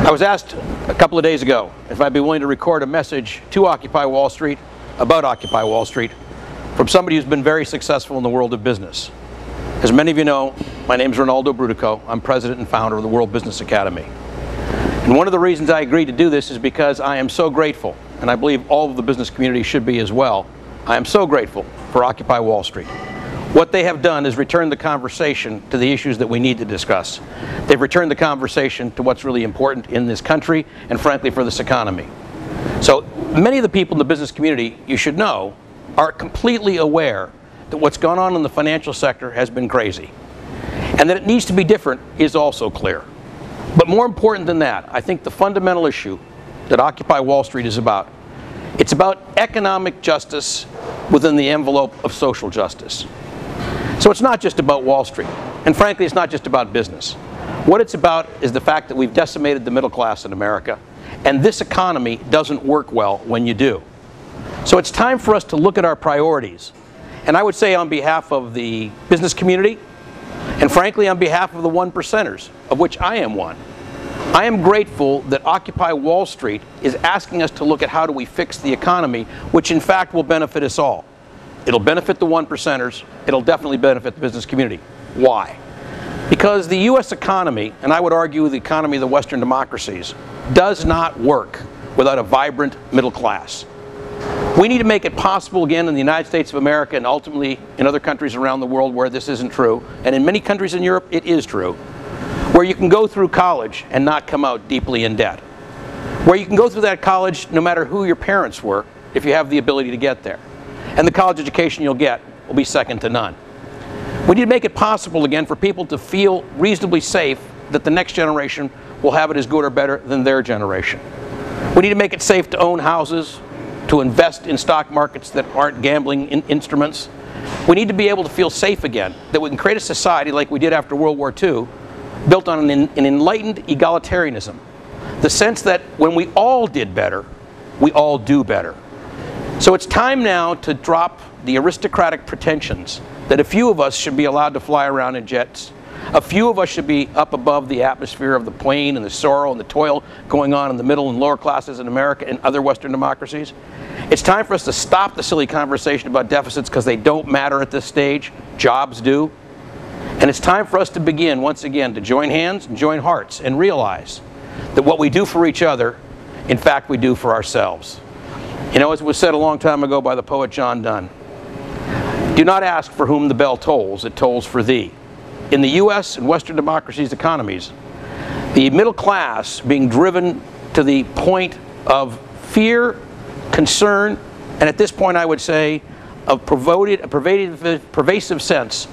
I was asked a couple of days ago if I'd be willing to record a message to Occupy Wall Street about Occupy Wall Street from somebody who's been very successful in the world of business. As many of you know, my name is Ronaldo Brudico. I'm president and founder of the World Business Academy. And one of the reasons I agreed to do this is because I am so grateful, and I believe all of the business community should be as well. I am so grateful for Occupy Wall Street. What they have done is returned the conversation to the issues that we need to discuss. They've returned the conversation to what's really important in this country and frankly for this economy. So many of the people in the business community, you should know, are completely aware that what's gone on in the financial sector has been crazy. And that it needs to be different is also clear. But more important than that, I think the fundamental issue that Occupy Wall Street is about, it's about economic justice within the envelope of social justice. So it's not just about Wall Street, and frankly it's not just about business. What it's about is the fact that we've decimated the middle class in America, and this economy doesn't work well when you do. So it's time for us to look at our priorities, and I would say on behalf of the business community, and frankly on behalf of the 1%ers, of which I am one, I am grateful that Occupy Wall Street is asking us to look at how do we fix the economy, which in fact will benefit us all. It'll benefit the 1%ers. It'll definitely benefit the business community. Why? Because the U.S. economy, and I would argue the economy of the Western democracies, does not work without a vibrant middle class. We need to make it possible again in the United States of America and ultimately in other countries around the world where this isn't true, and in many countries in Europe it is true, where you can go through college and not come out deeply in debt. Where you can go through that college no matter who your parents were if you have the ability to get there. And the college education you'll get will be second to none. We need to make it possible again for people to feel reasonably safe that the next generation will have it as good or better than their generation. We need to make it safe to own houses, to invest in stock markets that aren't gambling instruments. We need to be able to feel safe again, that we can create a society like we did after World War II, built on an enlightened egalitarianism. The sense that when we all did better, we all do better. So it's time now to drop the aristocratic pretensions that a few of us should be allowed to fly around in jets. A few of us should be up above the atmosphere of the pain and the sorrow and the toil going on in the middle and lower classes in America and other Western democracies. It's time for us to stop the silly conversation about deficits because they don't matter at this stage. Jobs do. And it's time for us to begin once again to join hands and join hearts and realize that what we do for each other, in fact, we do for ourselves. You know, as was said a long time ago by the poet John Donne, do not ask for whom the bell tolls, it tolls for thee. In the U.S. and Western democracies' economies, the middle class being driven to the point of fear, concern, and at this point I would say a pervasive sense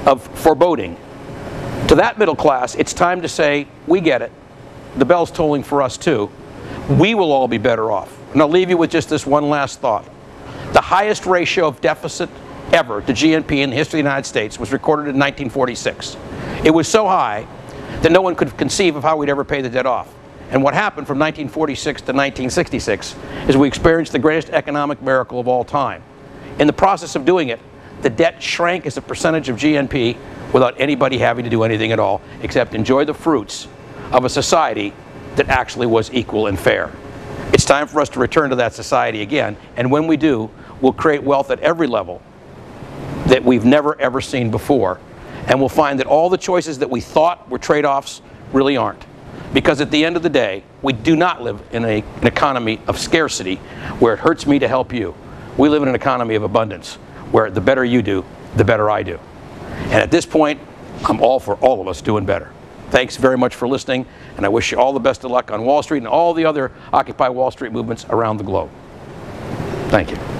of foreboding. To that middle class, it's time to say, we get it. The bell's tolling for us too. We will all be better off. And I'll leave you with just this one last thought. The highest ratio of deficit ever to GNP in the history of the United States was recorded in 1946. It was so high that no one could conceive of how we'd ever pay the debt off. And what happened from 1946 to 1966 is we experienced the greatest economic miracle of all time. In the process of doing it, the debt shrank as a percentage of GNP without anybody having to do anything at all except enjoy the fruits of a society that actually was equal and fair. It's time for us to return to that society again, and when we do, we'll create wealth at every level that we've never ever seen before, and we'll find that all the choices that we thought were trade-offs really aren't. Because at the end of the day, we do not live in an economy of scarcity where it hurts me to help you. We live in an economy of abundance where the better you do, the better I do. And at this point, I'm all for all of us doing better. Thanks very much for listening, and I wish you all the best of luck on Wall Street and all the other Occupy Wall Street movements around the globe. Thank you.